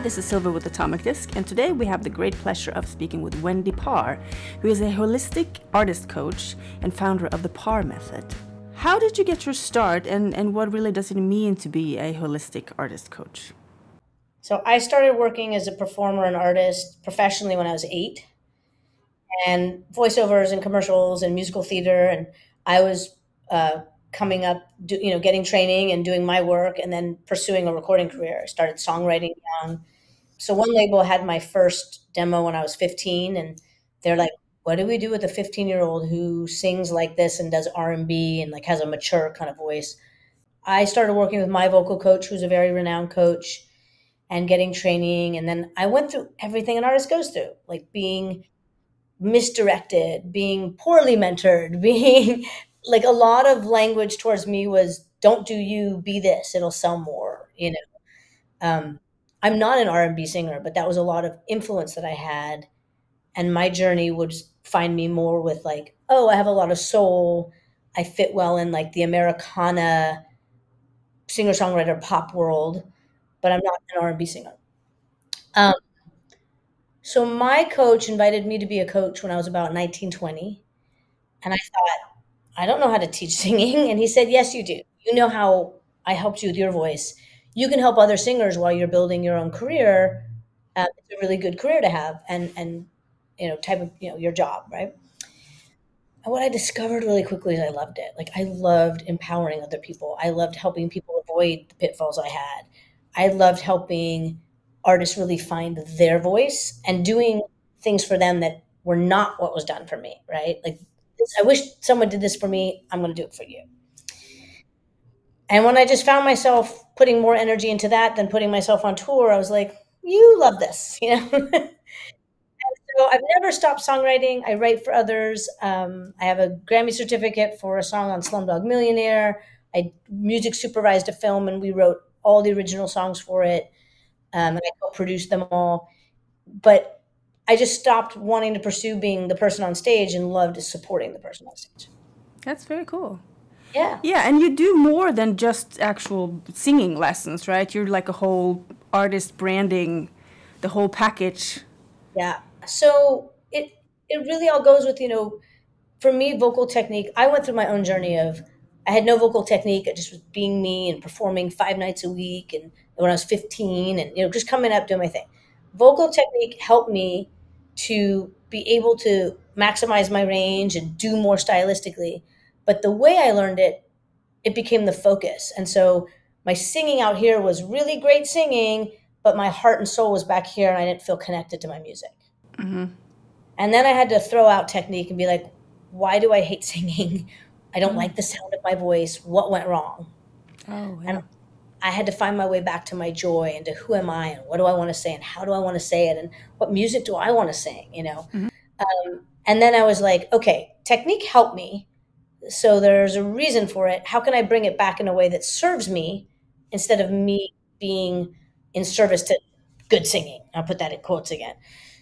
this is Silver with Atomic Disc, and today we have the great pleasure of speaking with Wendy Parr, who is a holistic artist coach and founder of the Parr Method. How did you get your start, and what really does it mean to be a holistic artist coach? So I started working as a performer and artist professionally when I was 8, and voiceovers and commercials and musical theater. And I was coming up, getting training and doing my work, and then pursuing a recording career. I started songwriting young. So one label had my first demo when I was 15, and they're like, "What do we do with a 15-year-old who sings like this and does R&B and like has a mature kind of voice?" I started working with my vocal coach, who's a very renowned coach, and getting training. And then I went through everything an artist goes through, like being misdirected, being poorly mentored, being like a lot of language towards me was, don't do you, be this, it'll sell more. Um, I'm not an R&B singer, but that was a lot of influence that I had. And my journey would find me more with like, oh, I have a lot of soul. I fit well in like the Americana singer-songwriter pop world, but I'm not an R&B singer. Um, so my coach invited me to be a coach when I was about 19, 20. And I thought, I don't know how to teach singing. And he said, yes, you do. You know how I helped you with your voice. You can help other singers while you're building your own career. It's a really good career to have and type of, your job, right? And what I discovered really quickly is I loved it. Like I loved empowering other people. I loved helping people avoid the pitfalls I had. I loved helping artists really find their voice and doing things for them that were not what was done for me, right? Like this, I wish someone did this for me. I'm going to do it for you. And when I just found myself putting more energy into that than putting myself on tour, I was like, you love this. So I've never stopped songwriting. I write for others. I have a Grammy certificate for a song on Slumdog Millionaire. I music supervised a film, and we wrote all the original songs for it. And I co-produced them all. But I just stopped wanting to pursue being the person on stage and loved supporting the person on stage. That's very cool. Yeah. Yeah, and you do more than just actual singing lessons, right? You're like a whole artist branding, the whole package. Yeah. So it really all goes with, for me, vocal technique. I went through my own journey of I had no vocal technique. I just was being me and performing 5 nights a week, and when I was 15, and just coming up doing my thing. Vocal technique helped me to be able to maximize my range and do more stylistically. But the way I learned it, it became the focus. And so my singing out here was really great singing, but my heart and soul was back here, and I didn't feel connected to my music. Mm-hmm. And then I had to throw out technique and be like, why do I hate singing? I don't like the sound of my voice. What went wrong? Oh, yeah. And I had to find my way back to my joy and to who am I and what do I want to say and how do I want to say it and what music do I want to sing. And then I was like, okay, technique helped me. So there's a reason for it. How can I bring it back in a way that serves me instead of me being in service to good singing? I'll put that in quotes again.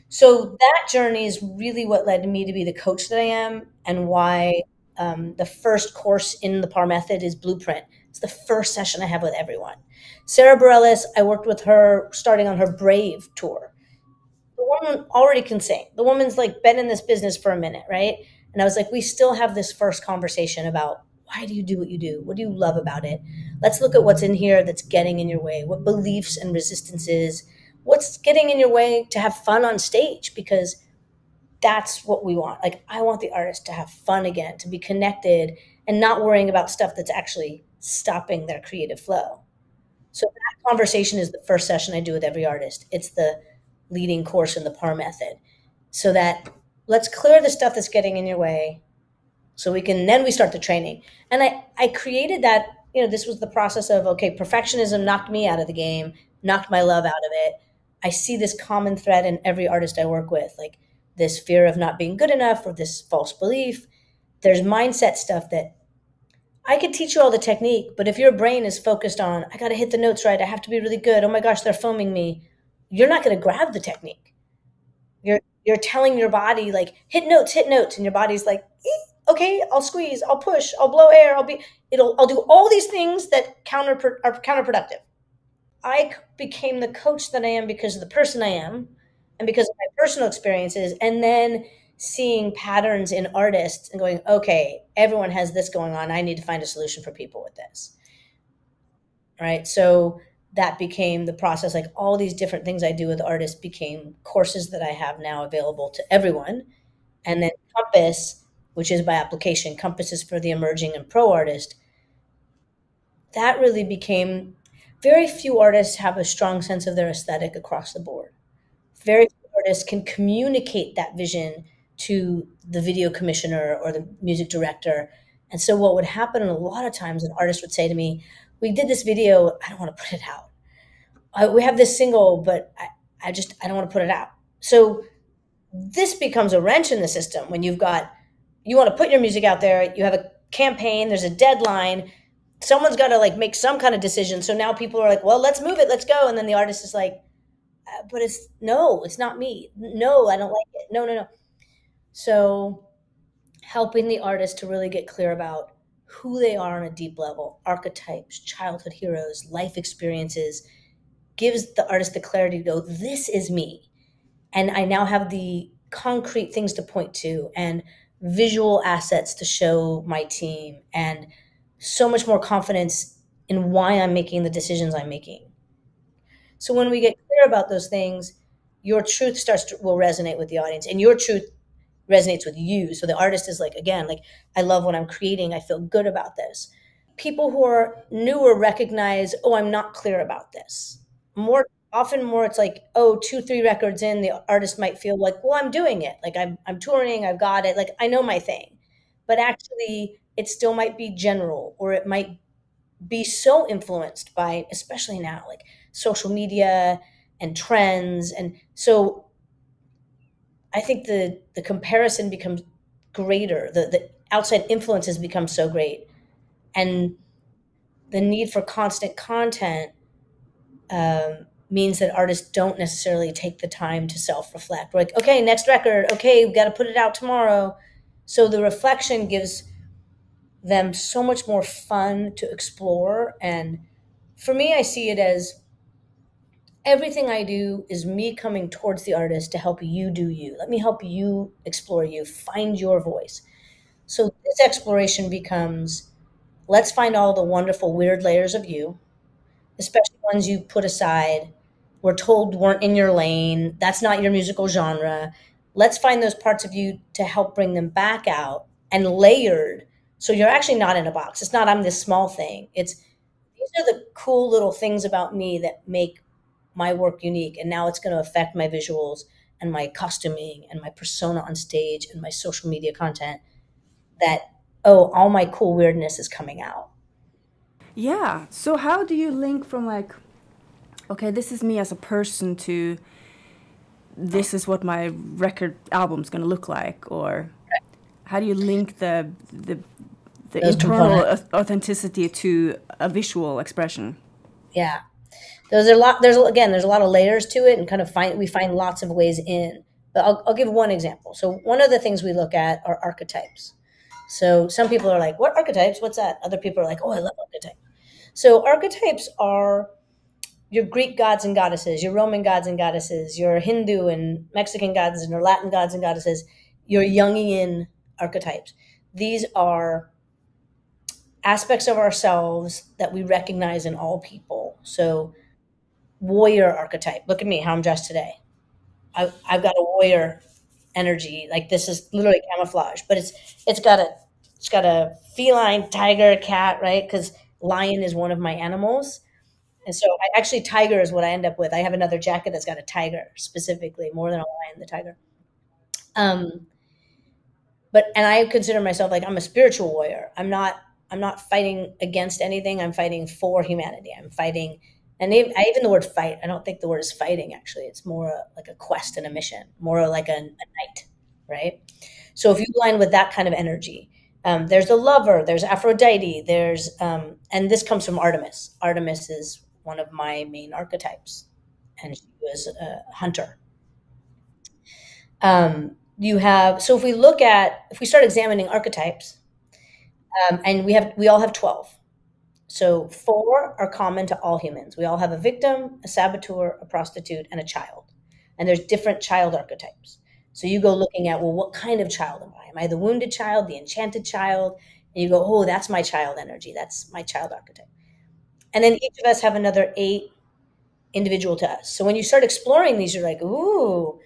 So that journey is really what led me to be the coach that I am, and why the first course in the Parr Method is Blueprint. It's the first session I have with everyone. Sarah Bareilles, I worked with her starting on her Brave tour. The woman already can sing. The woman's like been in this business for a minute, right? And I was like, we still have this first conversation about why do you do what you do? What do you love about it? Let's look at what's in here that's getting in your way. What beliefs and resistances? What's getting in your way to have fun on stage? Because that's what we want. Like, I want the artist to have fun again, to be connected and not worrying about stuff that's actually stopping their creative flow. So that conversation is the first session I do with every artist. It's the leading course in the Parr Method. So that let's clear the stuff that's getting in your way so then we start the training. And I created that, this was the process of, okay, perfectionism knocked me out of the game, knocked my love out of it. I see this common thread in every artist I work with, like this fear of not being good enough or this false belief. There's mindset stuff that I could teach you all the technique, but if your brain is focused on, I got to hit the notes right, I have to be really good, oh my gosh, they're filming me, you're not going to grab the technique. You're telling your body like, hit notes, and your body's like, okay, I'll squeeze, I'll push, I'll blow air, I'll do all these things that are counterproductive. became the coach that I am because of the person I am and because of my personal experiences, and then seeing patterns in artists and going, okay, everyone has this going on. I need to find a solution for people with this. Right. So that became the process. Like all these different things I do with artists became courses that I have now available to everyone. And then Compass, which is by application, Compass is for the emerging and pro artist. That really became, very few artists have a strong sense of their aesthetic across the board. Very few artists can communicate that vision to the video commissioner or the music director. And so what would happen a lot of times, an artist would say to me, we did this video, I don't want to put it out. We have this single, but I don't want to put it out. So this becomes a wrench in the system when you want to put your music out there, you have a campaign, there's a deadline, someone's got to like make some kind of decision. So now people are like, well, let's move it, let's go. And then the artist is like, but it's not me. No, I don't like it. No, no, no. So helping the artist to really get clear about who they are on a deep level, archetypes, childhood heroes, life experiences, gives the artist the clarity to go, this is me. And I now have the concrete things to point to and visual assets to show my team and so much more confidence in why I'm making the decisions I'm making. So when we get clear about those things, your truth will resonate with the audience, and your truth resonates with you. So the artist is like, again, like, I love what I'm creating. I feel good about this. People who are newer recognize, oh, I'm not clear about this. More it's like, oh, 2 3 records in, the artist might feel like, well, I'm doing it, like I'm touring, I've got it, like I know my thing. But actually it still might be general, or it might be so influenced by, especially now, like social media and trends. And so I think the comparison becomes greater, the outside influences become so great, and the need for constant content means that artists don't necessarily take the time to self-reflect. We're like, okay, next record, okay, we've got to put it out tomorrow. So the reflection gives them so much more fun to explore. And for me, I see it as everything I do is me coming towards the artist to help you do you. Let me help you explore you, find your voice. So this exploration becomes, let's find all the wonderful, weird layers of you, especially ones you put aside, were told weren't in your lane, that's not your musical genre. Let's find those parts of you to help bring them back out and layered. So you're actually not in a box. It's not, I'm this small thing. It's, these are the cool little things about me that make my work unique. And now it's going to affect my visuals and my costuming and my persona on stage and my social media content, that, oh, all my cool weirdness is coming out. Yeah. So how do you link from like, okay, this is me as a person, to this is what my record album's going to look like? Or how do you link the internal authenticity to a visual expression? Yeah. There's a lot of layers to it, and kind of we find lots of ways in. But I'll give one example. So one of the things we look at are archetypes. So some people are like, what archetypes? What's that? Other people are like, oh, I love archetypes. So archetypes are your Greek gods and goddesses, your Roman gods and goddesses, your Hindu and Mexican gods and your Latin gods and goddesses, your Jungian archetypes. These are aspects of ourselves that we recognize in all people. So warrior archetype. Look at me, how I'm dressed today. I've got a warrior energy. Like, this is literally camouflage, but it's got a feline, tiger, cat, right? Because lion is one of my animals. And so tiger is what I end up with. I have another jacket that's got a tiger specifically, more than a lion, the tiger. And I consider myself like, I'm a spiritual warrior. I'm not fighting against anything. I'm fighting for humanity. I'm fighting, and even the word fight, I don't think the word is fighting, actually. It's more like a quest and a mission, more like a knight, right? So if you align with that kind of energy, there's the lover, there's Aphrodite, and this comes from Artemis. Artemis is one of my main archetypes, and she was a hunter. So if we start examining archetypes, and we all have 12. So four are common to all humans. We all have a victim, a saboteur, a prostitute, and a child. And there's different child archetypes. So you go looking at, well, what kind of child am I? Am I the wounded child, the enchanted child? And you go, oh, that's my child energy. That's my child archetype. And then each of us have another eight individual to us. So when you start exploring these, you're like, ooh.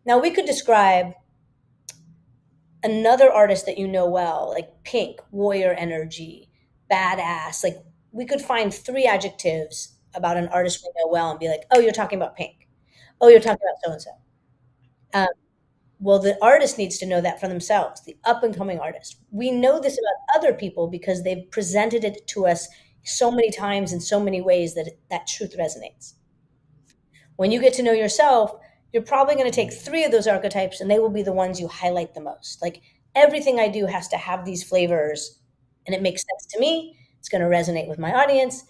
Now we could describe another artist that you know well, like Pink, warrior energy, badass. Like we could find three adjectives about an artist we know well and be like, oh, you're talking about Pink. Oh, you're talking about so and so. Well, the artist needs to know that for themselves, the up and coming artist. We know this about other people because they've presented it to us so many times in so many ways that that truth resonates. When you get to know yourself, you're probably going to take three of those archetypes and they will be the ones you highlight the most. Like everything I do has to have these flavors and it makes sense to me. It's going to resonate with my audience.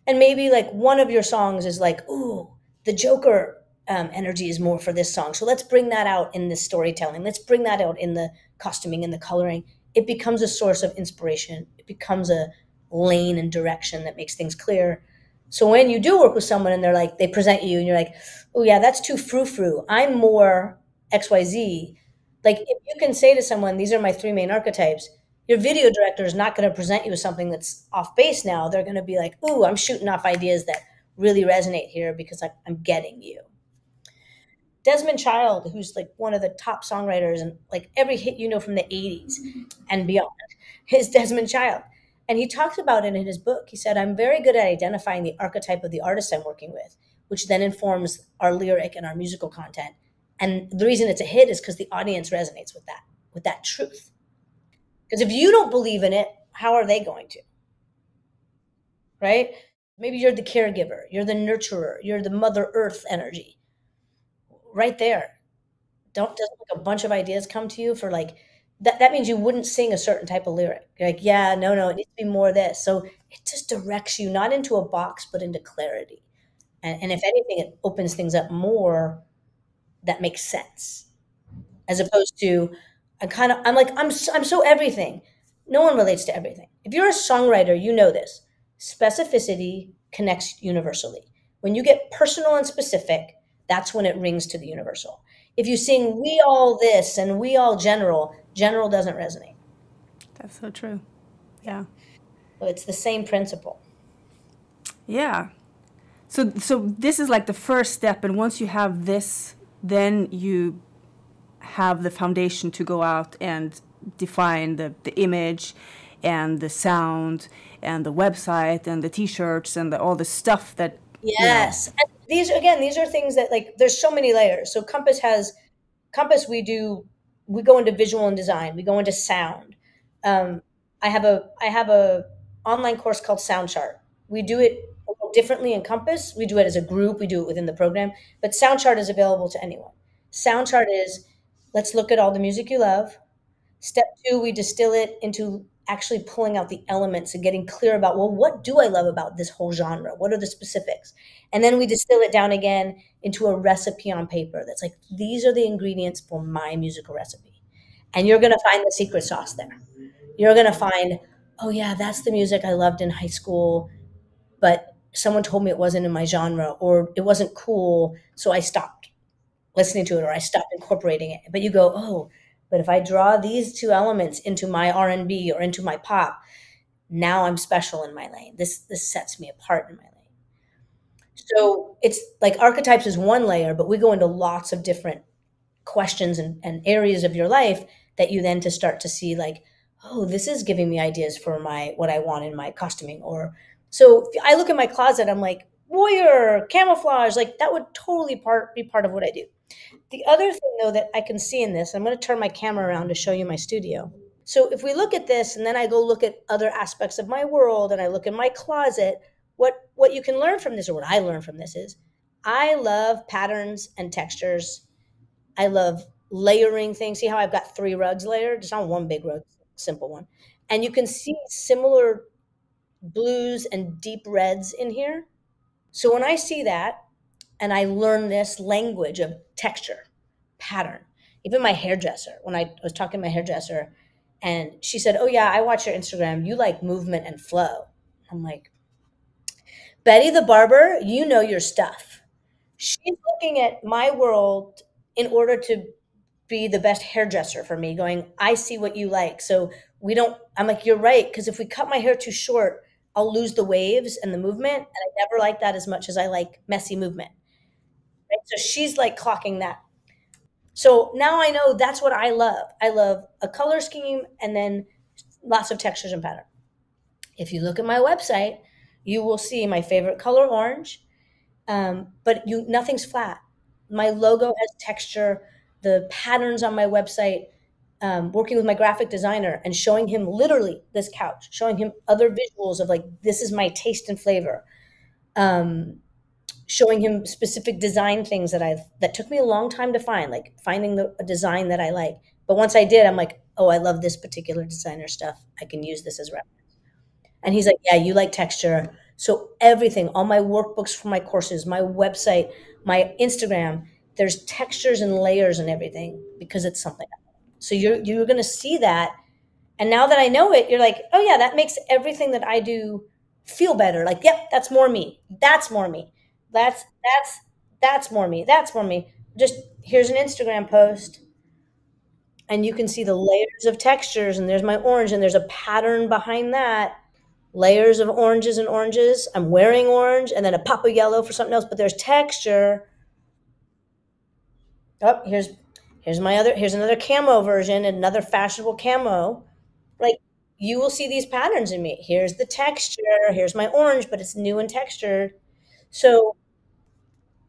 And maybe like one of your songs is like, ooh, the Joker energy is more for this song. So let's bring that out in the storytelling. Let's bring that out in the costuming and the coloring. It becomes a source of inspiration. It becomes a lane and direction that makes things clear. So when you do work with someone and they're like, they present you and you're like, oh yeah, that's too frou-frou. I'm more XYZ. Like if you can say to someone, these are my three main archetypes, your video director is not going to present you with something that's off base now. They're going to be like, ooh, I'm shooting off ideas that really resonate here because I'm getting you. Desmond Child, who's like one of the top songwriters and like every hit you know from the 80s and beyond, is Desmond Child. And he talks about it in his book. He said, I'm very good at identifying the archetype of the artist I'm working with, which then informs our lyric and our musical content. And the reason it's a hit is because the audience resonates with that truth. Because if you don't believe in it, how are they going to? Right? Maybe you're the caregiver, you're the nurturer, you're the Mother Earth energy. Right there. Doesn't like a bunch of ideas come to you for like that means you wouldn't sing a certain type of lyric. You're like, yeah, no, it needs to be more of this. So it just directs you not into a box, but into clarity. And if anything, it opens things up more that makes sense. As opposed to I'm so everything. No one relates to everything. If you're a songwriter, you know this. Specificity connects universally. When you get personal and specific, that's when it rings to the universal. If you sing we all this and we all general, general doesn't resonate. That's so true. Yeah. So it's the same principle. Yeah. So this is like the first step, and once you have this, then you have the foundation to go out and define the image and the sound and the website and the t-shirts and all the stuff that yes. You know. And these are things that like there's so many layers. So Compass we go into visual and design, we go into sound. I have a online course called Sound Chart. We do it a little differently in Compass. We do it as a group, we do it within the program, but Sound Chart is available to anyone. Sound Chart is, let's look at all the music you love. Step 2, we distill it into actually pulling out the elements and getting clear about, well, what do I love about this whole genre? What are the specifics? And then we distill it down again into a recipe on paper that's like, these are the ingredients for my musical recipe. And you're going to find the secret sauce there. You're going to find, oh yeah, that's the music I loved in high school, but someone told me it wasn't in my genre or it wasn't cool, so I stopped listening to it or I stopped incorporating it. But you go, oh, but if I draw these two elements into my R&B or into my pop, now I'm special in my lane. This sets me apart in my lane. So it's like archetypes is one layer, but we go into lots of different questions and areas of your life that you then to start to see like, oh, this is giving me ideas for what I want in my costuming. Or so I look at my closet, I'm like, warrior, camouflage, like that would totally be part of what I do. The other thing though that I can see in this, I'm going to turn my camera around to show you my studio. So if we look at this and then I go look at other aspects of my world and I look in my closet, what you can learn from this, or what I learned from this, is I love patterns and textures. I love layering things. See how I've got 3 rugs layered? Just not one big rug, simple one. And you can see similar blues and deep reds in here. So when I see that and I learn this language of texture, pattern, even my hairdresser, when I was talking to my hairdresser and she said, oh yeah, I watch your Instagram. You like movement and flow. I'm like, Betty the barber, you know your stuff. She's looking at my world in order to be the best hairdresser for me, going, I see what you like. So we don't, I'm like, you're right. Because if we cut my hair too short, I'll lose the waves and the movement. And I never like that as much as I like messy movement. Right? So she's like clocking that. So now I know that's what I love. I love a color scheme and then lots of textures and pattern. If you look at my website, you will see my favorite color orange, but you nothing's flat. My logo has texture. The patterns on my website, working with my graphic designer and showing him literally this couch, showing him other visuals of like this is my taste and flavor. Um, Showing him specific design things that took me a long time to find, like finding a design that I like. But once I did, I'm like, oh, I love this particular designer stuff. I can use this as reference. And he's like, yeah, you like texture. So everything, all my workbooks for my courses, my website, my Instagram, there's textures and layers and everything because it's something. So you're going to see that. And now that I know it, you're like, oh yeah, that makes everything that I do feel better. Like, yep, that's more me. That's more me. That's more me. That's more me. Just here's an Instagram post and you can see the layers of textures and there's my orange and there's a pattern behind that. Layers of oranges and oranges. I'm wearing orange and then a pop of yellow for something else, but there's texture. Oh, here's another camo version, another fashionable camo. Like you will see these patterns in me. Here's the texture, here's my orange, but it's new and textured. So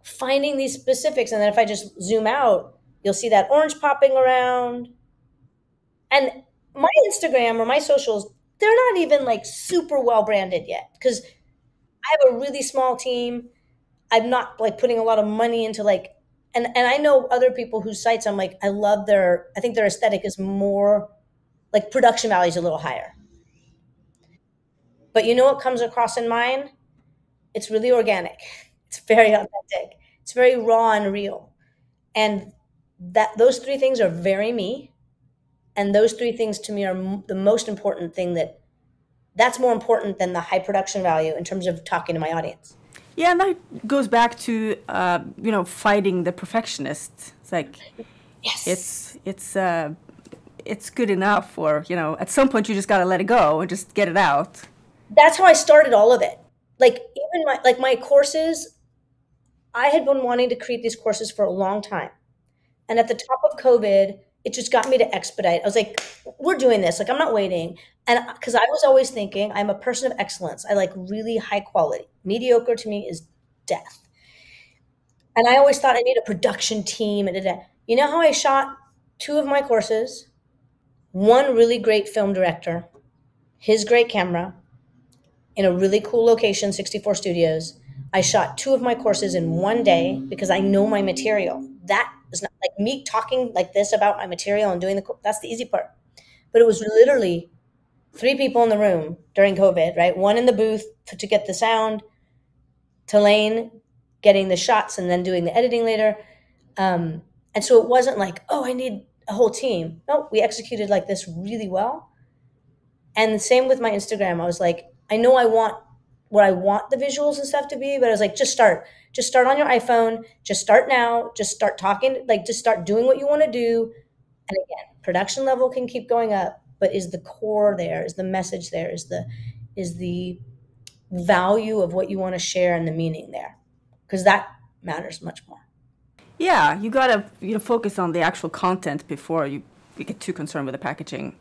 finding these specifics, and then if I just zoom out, you'll see that orange popping around. And my Instagram or my socials, they're not even like super well branded yet because I have a really small team. I'm not like putting a lot of money into like, and I know other people whose sites I'm like, I think their aesthetic is more like production value is a little higher. But you know what comes across in mine? It's really organic. It's very authentic. It's very raw and real. And that those three things are very me. And those three things to me are the most important thing that's more important than the high production value in terms of talking to my audience. Yeah, and that goes back to fighting the perfectionist. It's like Yes. it's good enough, or at some point you just got to let it go and just get it out. That's how I started all of it. Like even my courses, I had been wanting to create these courses for a long time. And at the top of COVID, it just got me to expedite. I was like, we're doing this. Like, I'm not waiting. And because I was always thinking, I'm a person of excellence. I like really high quality. Mediocre to me is death. And I always thought I need a production team. And you know how I shot two of my courses? One really great film director, his great camera, in a really cool location, 64 studios. I shot two of my courses in one day because I know my material. That is not like me talking like this about my material and doing that's the easy part. But it was literally three people in the room during COVID, right? One in the booth to get the sound, Tulane getting the shots and then doing the editing later. And so it wasn't like, oh, I need a whole team. No, we executed like this really well. And the same with my Instagram. I was like, I know I want what I want the visuals and stuff to be, but I was like, just start. Just start on your iPhone. Just start now. Just start talking. Like, just start doing what you want to do. And again, production level can keep going up, but is the core there? Is the message there? Is the value of what you want to share and the meaning there? Because that matters much more. Yeah, you gotta focus on the actual content before you get too concerned with the packaging.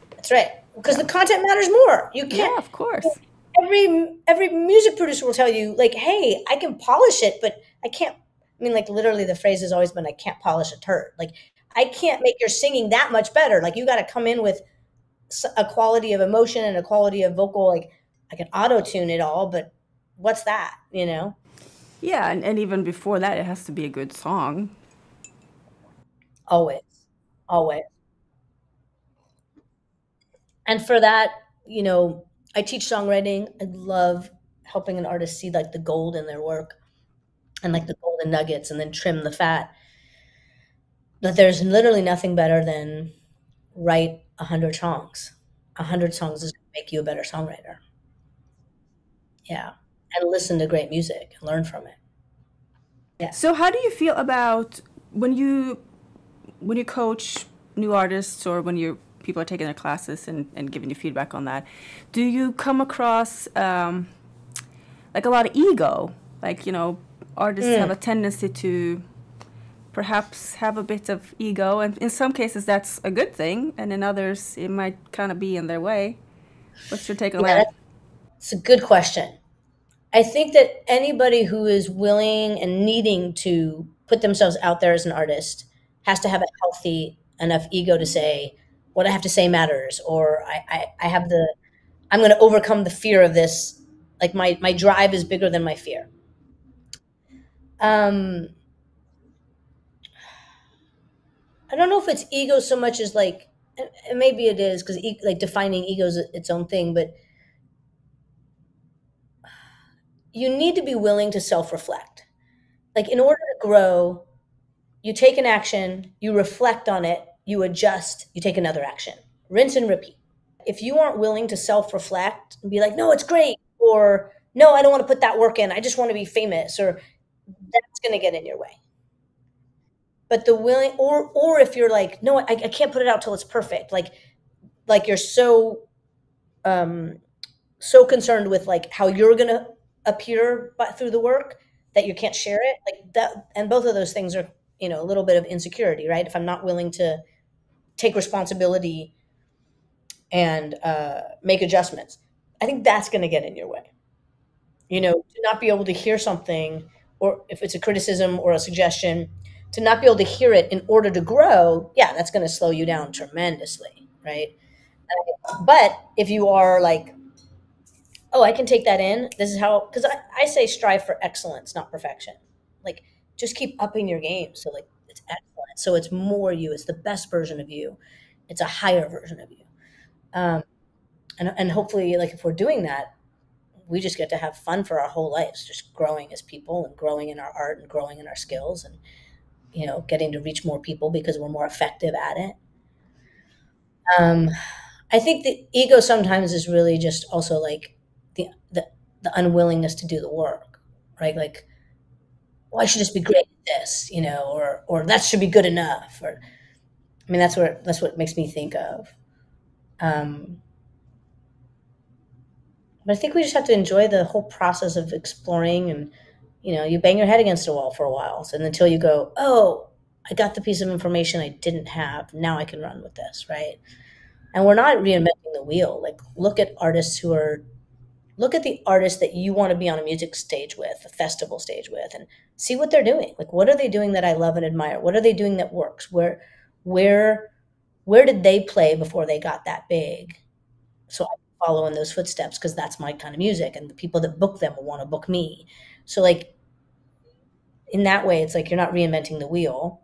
That's right. Because the content matters more. You can't. Yeah, of course. Every music producer will tell you, like, hey, I can polish it, but I can't. I mean, like, literally, the phrase has always been, I can't polish a turd. Like, I can't make your singing that much better. Like, you got to come in with a quality of emotion and a quality of vocal. Like, I can auto tune it all, but what's that? Yeah, and even before that, it has to be a good song. Always, always. And for that, I teach songwriting. I love helping an artist see like the gold in their work and like the golden nuggets and then trim the fat. But there's literally nothing better than write 100 songs. 100 songs is going to make you a better songwriter. Yeah. And listen to great music and learn from it. Yeah. So how do you feel about when you coach new artists, or when you people are taking their classes and giving you feedback on that? Do you come across like a lot of ego? Like, artists have Mm. a tendency to perhaps have a bit of ego, and in some cases that's a good thing, and in others it might kind of be in their way. What's your take on Yeah, that? that's a good question. I think that anybody who is willing and needing to put themselves out there as an artist has to have a healthy enough ego to say, what I have to say matters, or I have I'm going to overcome the fear of this. Like my drive is bigger than my fear. Um, I don't know if it's ego so much as like, and maybe it is because like defining ego is its own thing, but you need to be willing to self reflect. Like in order to grow, you take an action, you reflect on it, you adjust, you take another action. Rinse and repeat. If you aren't willing to self reflect and be like, no, it's great, or no, I don't want to put that work in, I just want to be famous, or that's going to get in your way. But the willing, or if you're like, no, I can't put it out till it's perfect. Like you're um, so concerned with like how you're going to appear through the work that you can't share it like that. And both of those things are, a little bit of insecurity, right? If I'm not willing to take responsibility and make adjustments, I think that's going to get in your way. To not be able to hear something, or if it's a criticism or a suggestion, to not be able to hear it in order to grow, yeah, that's going to slow you down tremendously, right? But if you are like, oh, I can take that in. This is how, because I say strive for excellence, not perfection. Like, just keep upping your game. So, like, it's excellent. So, it's more you. It's the best version of you. It's a higher version of you. Um, and hopefully, like, if we're doing that, we just get to have fun for our whole lives, just growing as people and growing in our art and growing in our skills and, getting to reach more people because we're more effective at it. Um, I think the ego sometimes is really just also like the unwillingness to do the work, right? Like, well, I should just be great at this, or that should be good enough. Or I mean, that's what makes me think of. Um, but I think we just have to enjoy the whole process of exploring, and you bang your head against a wall for a while, and until you go, oh, I got the piece of information I didn't have. Now I can run with this, right? And we're not reinventing the wheel. Like, look at the artists that you want to be on a music stage with, a festival stage with, and see what they're doing. Like, what are they doing that I love and admire? What are they doing that works? Where, where did they play before they got that big? So I can follow in those footsteps because that's my kind of music, and the people that book them will want to book me. So, like, in that way, it's like you're not reinventing the wheel.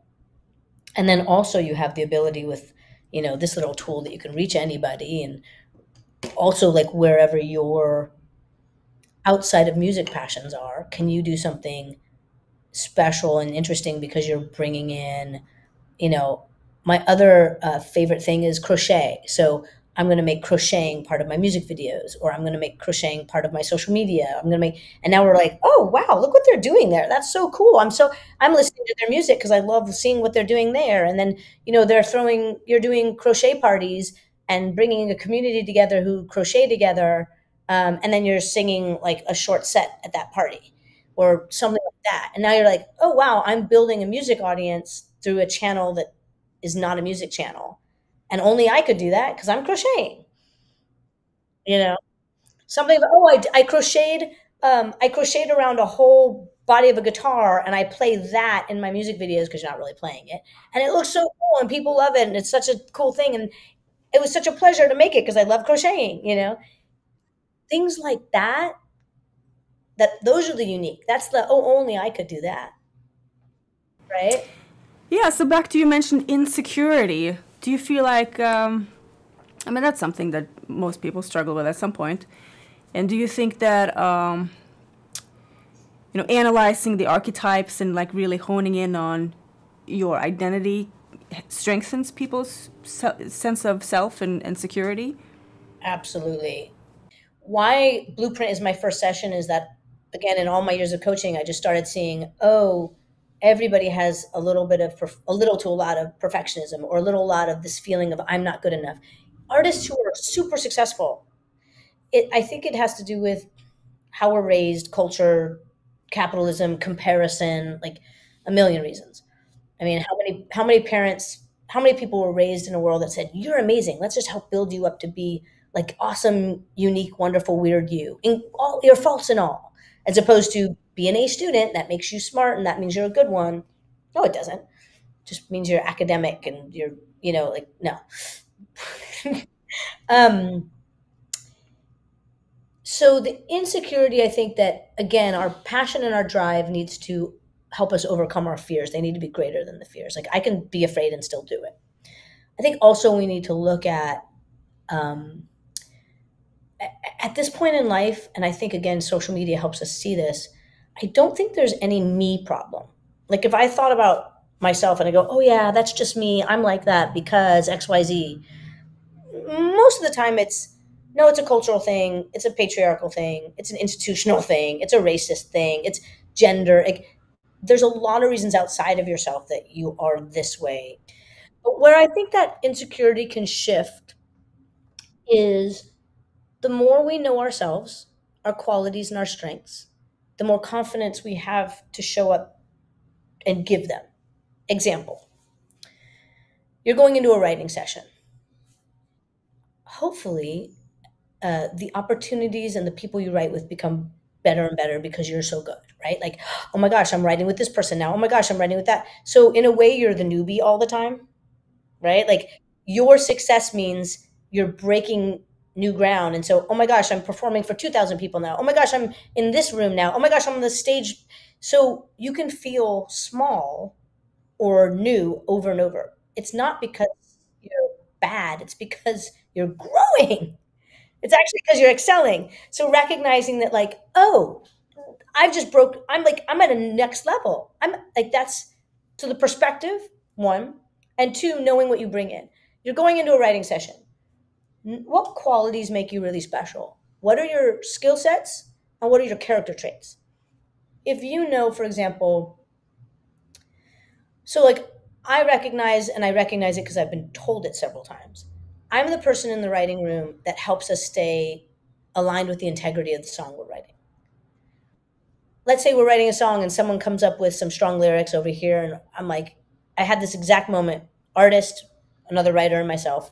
And then also you have the ability with, this little tool that you can reach anybody, and also like wherever your outside of music passions are, can you do something special and interesting because you're bringing in, you know, my other favorite thing is crochet. So I'm going to make crocheting part of my music videos, or I'm going to make crocheting part of my social media. And now we're like, oh wow, look what they're doing there. That's so cool. I'm listening to their music because I love seeing what they're doing there. And then, you're doing crochet parties and bringing a community together who crochet together. And then you're singing like a short set at that party or something like that. And now you're like, oh wow, I'm building a music audience through a channel that is not a music channel. And only I could do that because I'm crocheting, you know? Something about, oh, I crocheted around a whole body of a guitar and I play that in my music videos because you're not really playing it. And it looks so cool and people love it and it's such a cool thing. And it was such a pleasure to make it because I love crocheting. Things like that, those are the unique. That's the, oh, only I could do that, right? Yeah, so back to, you mentioned insecurity. Do you feel like, I mean, that's something that most people struggle with at some point. And do you think that, analyzing the archetypes and like really honing in on your identity strengthens people's sense of self and security? Absolutely. why Blueprint is my first session is that, again, in all my years of coaching, I just started seeing, oh, everybody has a little bit of a little to a lot of perfectionism, or a little lot of this feeling of I'm not good enough. Artists who are super successful, I think it has to do with how we're raised, culture, capitalism, comparison, like a million reasons. I mean, how many parents, how many people were raised in a world that said, "You're amazing. Let's just help build you up to be like awesome, unique, wonderful, weird you, in all your faults and all," as opposed to be an A student, that makes you smart and that means you're a good one. No, it doesn't. It just means you're academic and you're, like no. um, so the insecurity, I think that again, our passion and our drive needs to help us overcome our fears. They need to be greater than the fears. Like I can be afraid and still do it. I think also we need to look um, at this point in life, and I think again, social media helps us see this. I don't think there's any me problem. Like if I thought about myself and I go, oh yeah, that's just me. I'm like that because XYZ. Most of the time it's no, it's a cultural thing. It's a patriarchal thing. It's an institutional thing. It's a racist thing. It's gender. Like, there's a lot of reasons outside of yourself that you are this way. But where I think that insecurity can shift is the more we know ourselves, our qualities and our strengths, the more confidence we have to show up and give them. Example, you're going into a writing session. Hopefully, the opportunities and the people you write with become better and better because you're so good, right? Like, oh my gosh, I'm writing with this person now. Oh my gosh, I'm writing with that. So, in a way, you're the newbie all the time, right? Like your success means you're breaking new ground. And so, oh my gosh, I'm performing for 2,000 people now. Oh my gosh, I'm in this room now. Oh my gosh, I'm on the stage. So you can feel small or new over and over. It's not because you're bad, it's because you're growing. It's actually because you're excelling. So recognizing that, like, oh, I'm at a next level. I'm like, that's to the perspective, one, and two, knowing what you bring in. You're going into a writing session. What qualities make you really special? What are your skill sets and what are your character traits? If you know, for example, so like I recognize it because I've been told it several times. I'm the person in the writing room that helps us stay aligned with the integrity of the song we're writing. Let's say we're writing a song and someone comes up with some strong lyrics over here, and I'm like, I had this exact moment. Artist, another writer, and myself,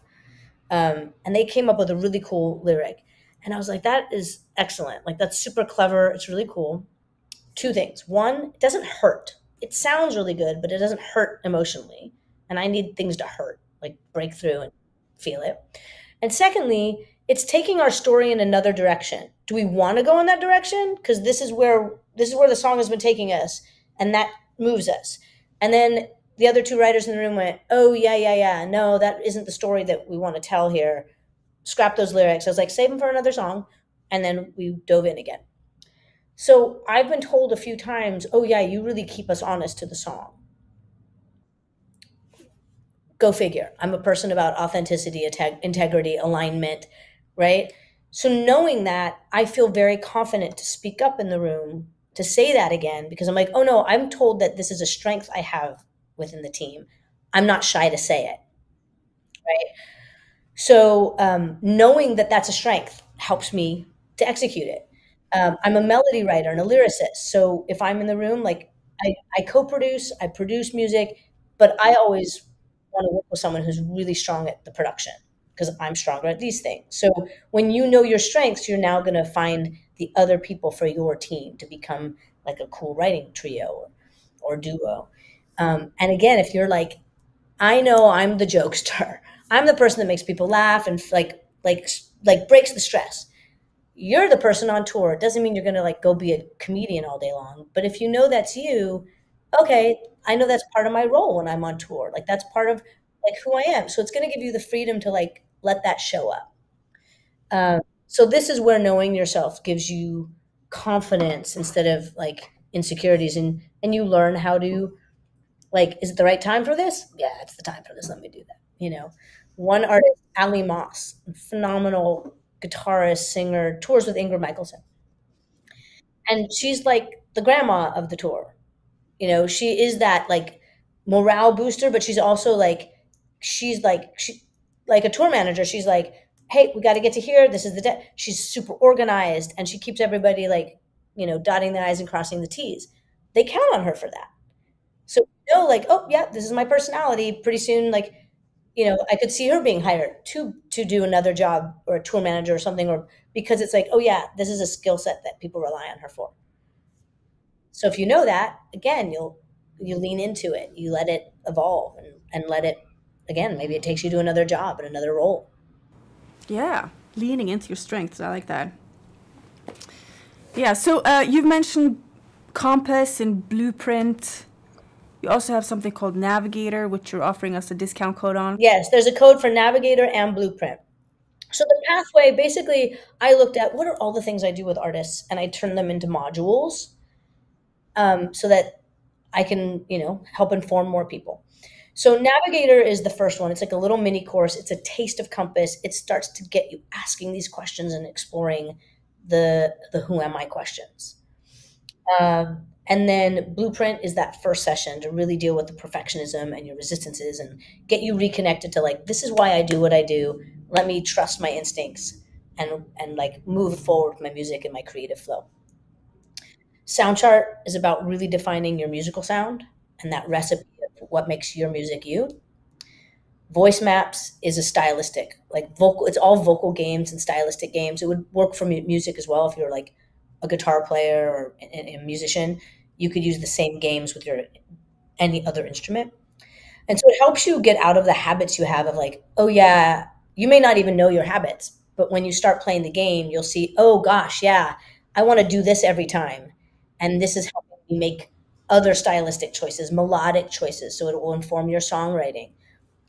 and they came up with a really cool lyric, and I was like, that is excellent. Like that's super clever. It's really cool. Two things. One, it doesn't hurt. It sounds really good, but it doesn't hurt emotionally, and I need things to hurt, like break through and feel it. And secondly, it's taking our story in another direction. Do we want to go in that direction? Because this is where the song has been taking us, and that moves us. And then the other two writers in the room went, "Oh yeah, yeah, yeah. No, that isn't the story that we want to tell here. Scrap those lyrics." I was like, "Save them for another song," and then we dove in again. So I've been told a few times, "Oh yeah, you really keep us honest to the song." Go figure. I'm a person about authenticity, integrity, alignment, right? So knowing that, I feel very confident to speak up in the room, to say that again, because I'm like, oh no, I'm told that this is a strength I have within the team. I'm not shy to say it, right? So knowing that that's a strength helps me to execute it. I'm a melody writer and a lyricist. So if I'm in the room, like I co-produce, I produce music, but I always want to work with someone who's really strong at the production because I'm stronger at these things. So when you know your strengths, you're now going to find the other people for your team to become like a cool writing trio or duo. And again, if you're like, I know I'm the jokester. I'm the person that makes people laugh and like breaks the stress. You're the person on tour. It doesn't mean you're gonna like go be a comedian all day long. But if you know that's you, okay, I know that's part of my role when I'm on tour. Like that's part of like who I am. So it's gonna give you the freedom to like let that show up. So this is where knowing yourself gives you confidence instead of like insecurities, and you learn how to like, is it the right time for this? Yeah, it's the time for this. Let me do that. One artist, Ali Moss, phenomenal guitarist, singer, tours with Ingrid Michaelson. And she's like the grandma of the tour. She is that like morale booster, but she's also like she like a tour manager. She's like, hey, we got to get to here. This is the day. She's super organized, and she keeps everybody like dotting the i's and crossing the t's. They count on her for that. So like, oh yeah, this is my personality. Pretty soon, like I could see her being hired to do another job or a tour manager or something, or because it's like, oh yeah, this is a skill set that people rely on her for. So if you know that, again, you lean into it, you let it evolve, and let it, again, maybe it takes you to another job and another role. Yeah, leaning into your strengths. I like that. Yeah, so you've mentioned Compass and Blueprint. You also have something called Navigator, which you're offering us a discount code on. Yes, there's a code for Navigator and Blueprint. So the pathway, basically, I looked at what are all the things I do with artists, and I turned them into modules, so that I can, help inform more people. So Navigator is the first one. It's like a little mini course. It's a taste of Compass. It starts to get you asking these questions and exploring the who am I questions. And then Blueprint is that first session to really deal with the perfectionism and your resistances and get you reconnected to like, this is why I do what I do. Let me trust my instincts and like move forward with my music and my creative flow. Sound chart is about really defining your musical sound and that recipe of what makes your music you. Voice maps is a stylistic, like vocal, it's all vocal games and stylistic games. It would work for music as well. If you're like a guitar player or a musician, you could use the same games with your any other instrument. And so it helps you get out of the habits you have of like, oh yeah, you may not even know your habits, but when you start playing the game, you'll see, oh gosh, yeah, I want to do this every time. And this is helping me make other stylistic choices, melodic choices. So it will inform your songwriting.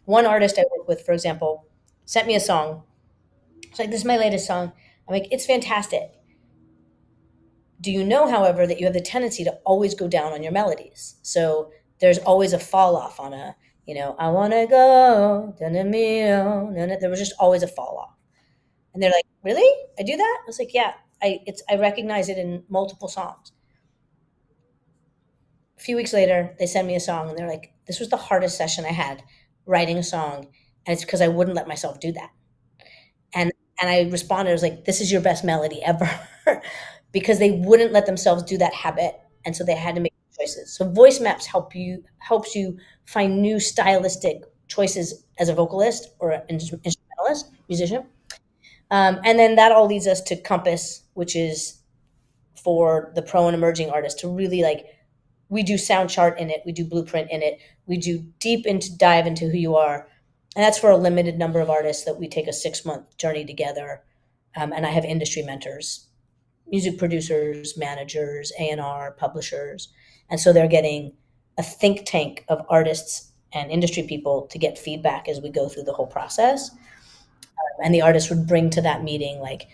One artist I work with, for example, sent me a song. It's like, this is my latest song. I'm like, it's fantastic. Do you know, however, that you have the tendency to always go down on your melodies? So there's always a fall off on a, I want to go, there was just always a fall off. And they're like, really? I do that? I was like, yeah, I recognize it in multiple songs. A few weeks later, they send me a song and they're like, this was the hardest session I had writing a song. And it's because I wouldn't let myself do that. And and I responded, I was like, this is your best melody ever. Because they wouldn't let themselves do that habit. And so they had to make choices. So voice maps helps you find new stylistic choices as a vocalist or an instrumentalist, musician. And then that all leads us to Compass, which is for the pro and emerging artists to really like, we do sound chart in it, we do blueprint in it, we do deep into dive into who you are. And that's for a limited number of artists that we take a 6-month journey together. And I have industry mentors, music producers, managers, A&R, publishers. And so they're getting a think tank of artists and industry people to get feedback as we go through the whole process. And the artist would bring to that meeting like,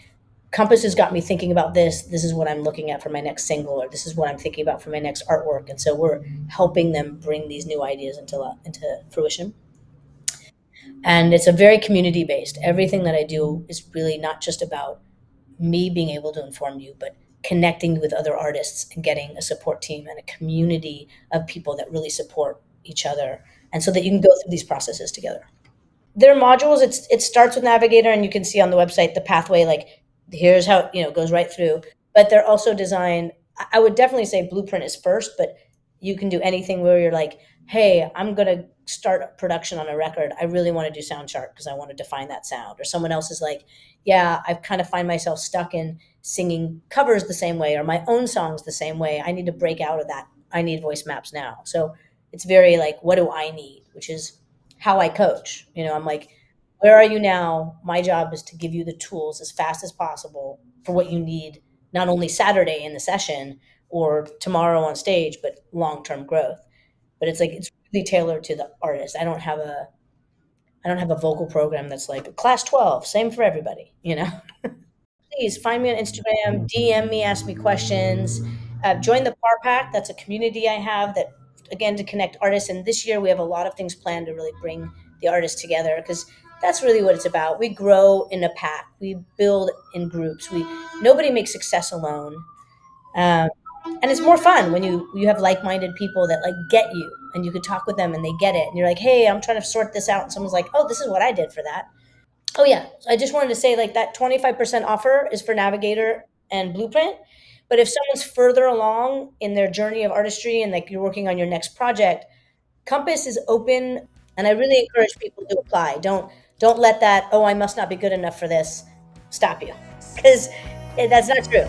Compass has got me thinking about this. This is what I'm looking at for my next single, or this is what I'm thinking about for my next artwork. And so we're helping them bring these new ideas into fruition. And it's a very community based. Everything that I do is really not just about me being able to inform you, but connecting with other artists and getting a support team and a community of people that really support each other. And so that you can go through these processes together. Their modules, it starts with Navigator, and you can see on the website the pathway, like here's how, it goes right through. But they're also designed, I would definitely say Blueprint is first, but you can do anything where you're like, hey, I'm going to start production on a record. I really want to do sound chart because I want to define that sound. Or someone else is like, yeah, I kind of find myself stuck in singing covers the same way or my own songs the same way. I need to break out of that. I need voice maps now. So it's very like, what do I need? Which is how I coach. I'm like, where are you now? My job is to give you the tools as fast as possible for what you need, not only Saturday in the session or tomorrow on stage, but long-term growth. But it's like, it's really tailored to the artist. I don't have a vocal program that's like class 12, same for everybody. Please find me on Instagram, DM me, ask me questions. Join the Par Pack. That's a community I have that, again, to connect artists. And this year we have a lot of things planned to really bring the artists together because That's really what it's about. We grow in a pack. We build in groups. Nobody makes success alone. Um, and it's more fun when you have like-minded people that like get you, and you can talk with them and they get it. And you're like, hey, I'm trying to sort this out. And someone's like, oh, this is what I did for that. Oh yeah. I just wanted to say like that 25% offer is for Navigator and Blueprint. But if someone's further along in their journey of artistry and like you're working on your next project, Compass is open, and I really encourage people to apply. Don't let that, oh, I must not be good enough for this, stop you, because that's not true.